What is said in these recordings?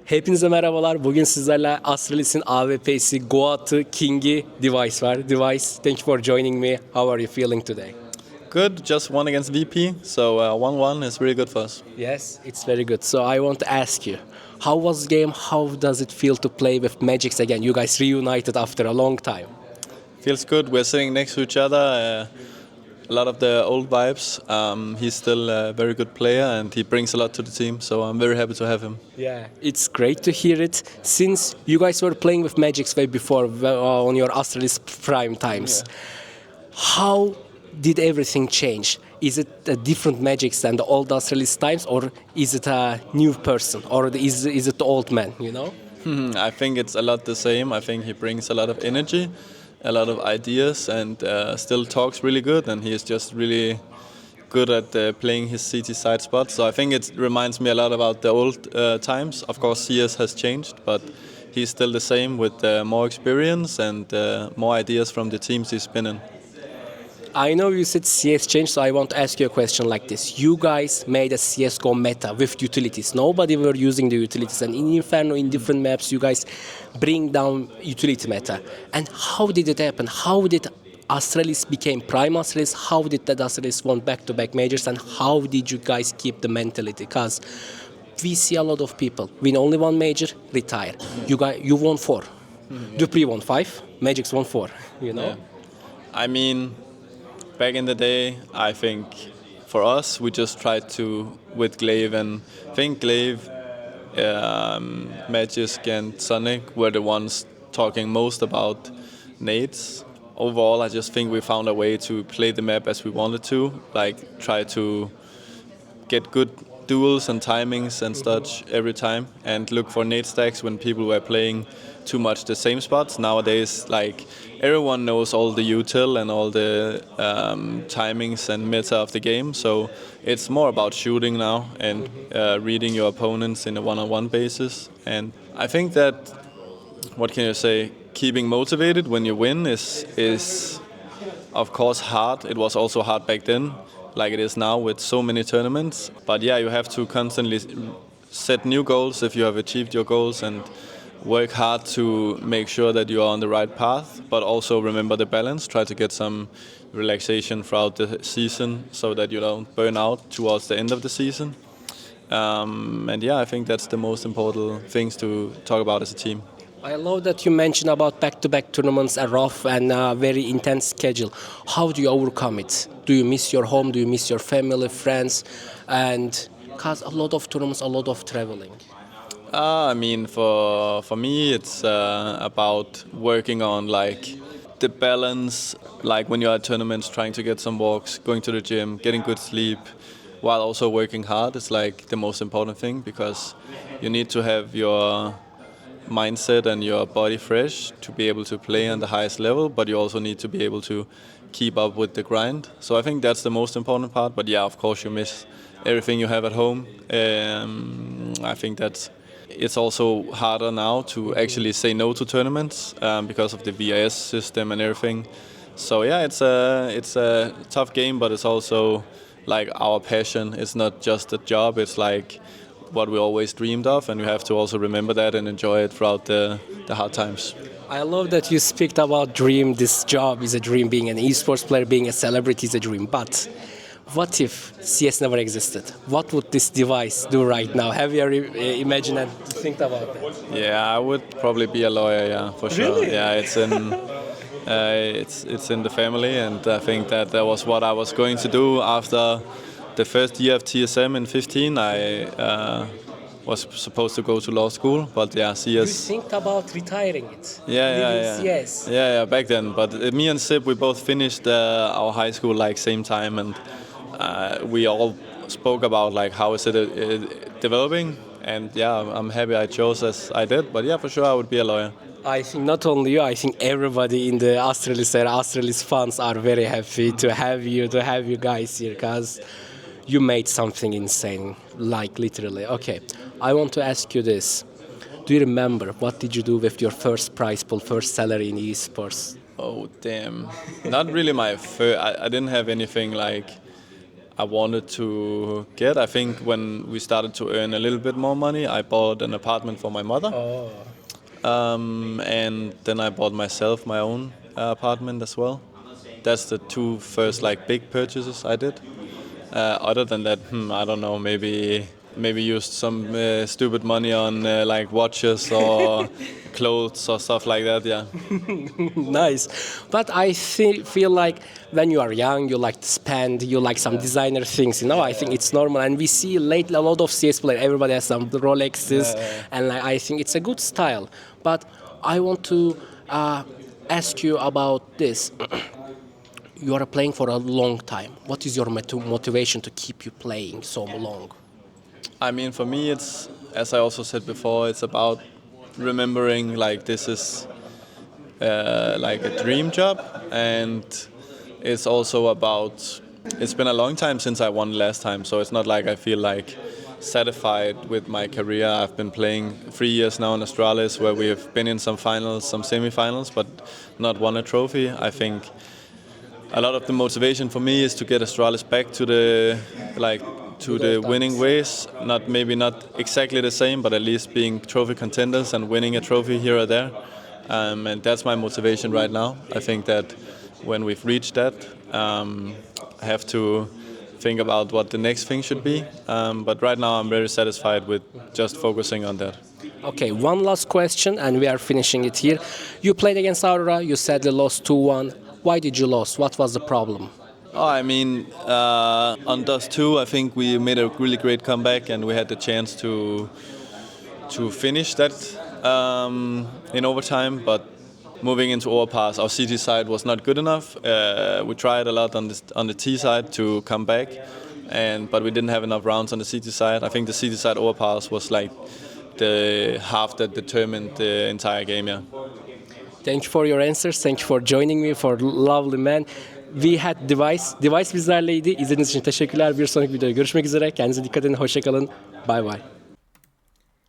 Hepinize merhabalar. Bugün sizlerle Astralis'in AWP'si, Goat'ı, King'i dev1ce var. dev1ce, thank you for joining me. How are you feeling today? Good, just won against VP, so 1-1 is really good for us. Yes, it's very good. So I want to ask you, how was the game? How does it feel to play with Magisk again? You guys reunited after a long time. Feels good, we're sitting next to each other, a lot of the old vibes. He's still a very good player and he brings a lot to the team, so I'm very happy to have him. Yeah, it's great to hear it. Since you guys were playing with Magisk way before on your Astralis prime times, how did everything change? Is it a different Magisk than the old Astralis times, or is it a new person, or is it the old man? You know? I think it's a lot the same. I think he brings a lot of energy, a lot of ideas, and still talks really good. And he is just really good at playing his CT side spot. So I think it reminds me a lot about the old times. Of course, CS has changed, but he's still the same with more experience and more ideas from the teams he's been in. I know you said CS changed, so I want to ask you a question like this. You guys made a CSGO meta with utilities. Nobody were using the utilities, and in Inferno, in different maps, you guys bring down utility meta. And how did it happen? How did Astralis became Prime Astralis? How did that Astralis won back-to-back majors? And how did you guys keep the mentality? Because we see a lot of people win only one major, retire. You won 4. Dupree won 5, Magisk won 4, you know? Yeah. I mean, back in the day, I think for us, we just tried to, with Glaive, and I think Glaive, Magisk and Sonic were the ones talking most about nades. Overall, I just think we found a way to play the map as we wanted to, like try to get good duels and timings and such every time, and look for nade stacks when people were playing too much the same spots. Nowadays, like everyone knows all the util and all the timings and meta of the game, so it's more about shooting now and reading your opponents in a one-on-one basis. And I think that, what can you say, keeping motivated when you win is of course hard. It was also hard back then, like it is now with so many tournaments. But yeah, you have to constantly set new goals if you have achieved your goals, and work hard to make sure that you are on the right path, but also remember the balance. Try to get some relaxation throughout the season so that you don't burn out towards the end of the season. And yeah, I think that's the most important things to talk about as a team. I love that you mentioned about back-to-back tournaments, a rough and very intense schedule. How do you overcome it? Do you miss your home? Do you miss your family, friends? And because a lot of tournaments, a lot of traveling. I mean, for me, it's about working on like the balance, like when you're at tournaments, trying to get some walks, going to the gym, getting good sleep, while also working hard. It's like the most important thing, because you need to have your mindset and your body fresh to be able to play on the highest level, but you also need to be able to keep up with the grind. So I think that's the most important part. But yeah, of course, you miss everything you have at home. I think that's it's also harder now to actually say no to tournaments because of the VIS system and everything. So yeah, it's a tough game, but it's also like our passion. It's not just a job. It's like what we always dreamed of, and you have to also remember that and enjoy it throughout the hard times. I love that you speak about dream. This job is a dream. Being an esports player, being a celebrity is a dream. But what if CS never existed? What would this device do right now? Have you ever imagined and think about that? Yeah, I would probably be a lawyer. Yeah, for sure. Really? Yeah, it's in the family, and I think that was what I was going to do after the first year of TSM in 15. I was supposed to go to law school, but yeah, CS. You think about retiring it? Yeah. CS. Yeah, back then. But me and Sip, we both finished our high school like same time, and we all spoke about like how is it developing, and yeah, I'm happy I chose as I did. But yeah, for sure I would be a lawyer. I think not only you, I think everybody in the Astralis fans are very happy to have you guys here, because you made something insane, like literally. Okay, I want to ask you this. Do you remember what did you do with your first prize pool, first salary in esports? Oh damn! Not really my first. I didn't have anything like I wanted to get. I think when we started to earn a little bit more money, I bought an apartment for my mother. Oh. And then I bought myself my own apartment as well. That's the two first like big purchases I did. Other than that, I don't know. Maybe used some stupid money on like watches or clothes or stuff like that. Yeah. Nice. But I feel like when you are young, you like to spend, you like some designer things, you know. I think it's normal. And we see lately a lot of CS players, everybody has some Rolexes, and like, I think it's a good style. But I want to ask you about this. You are playing for a long time. What is your motivation to keep you playing so long? I mean, for me, it's, as I also said before, it's about remembering like this is like a dream job, and it's also about, it's been a long time since I won last time, so it's not like I feel like satisfied with my career. I've been playing 3 years now in Astralis, where we have been in some finals, some semi-finals, but not won a trophy. I think a lot of the motivation for me is to get Astralis back to the winning ways. Maybe not exactly the same, but at least being trophy contenders and winning a trophy here or there. And that's my motivation right now. I think that when we've reached that, I have to think about what the next thing should be. But right now I'm very satisfied with just focusing on that. Okay, one last question and we are finishing it here. You played against Aurora, you sadly lost 2-1. Why did you lose? What was the problem? Oh, I mean, on Dust 2, I think we made a really great comeback, and we had the chance to finish that in overtime. But moving into overpass, our CT side was not good enough. We tried a lot on the T side to come back, but we didn't have enough rounds on the CT side. I think the CT side overpass was like the half that determined the entire game. Yeah. Thank you for your answers. Thank you for joining me, for lovely man. We had dev1ce. dev1ce bizlerleydi. İzlediğiniz için teşekkürler. Bir sonraki videoda görüşmek üzere. Kendinize dikkat edin. Hoşça kalın. Bye bye.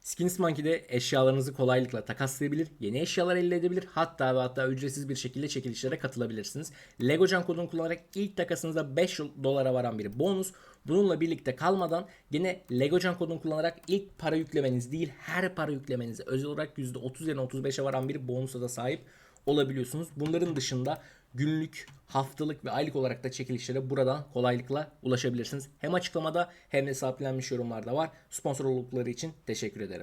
Skins Monkey'de eşyalarınızı kolaylıkla takaslayabilir, yeni eşyalar elde edebilir, hatta ücretsiz bir şekilde çekilişlere katılabilirsiniz. LEGOCAN kodunu kullanarak ilk takasınızda 5 dolara varan bir bonus. Bununla birlikte kalmadan yine LEGOCAN kodunu kullanarak ilk para yüklemeniz değil, her para yüklemenize özel olarak %30 yerine 35'e varan bir bonusa da sahip olabiliyorsunuz. Bunların dışında günlük, haftalık ve aylık olarak da çekilişlere buradan kolaylıkla ulaşabilirsiniz. Hem açıklamada hem de sabitlenmiş yorumlarda var. Sponsor oldukları için teşekkür ederim.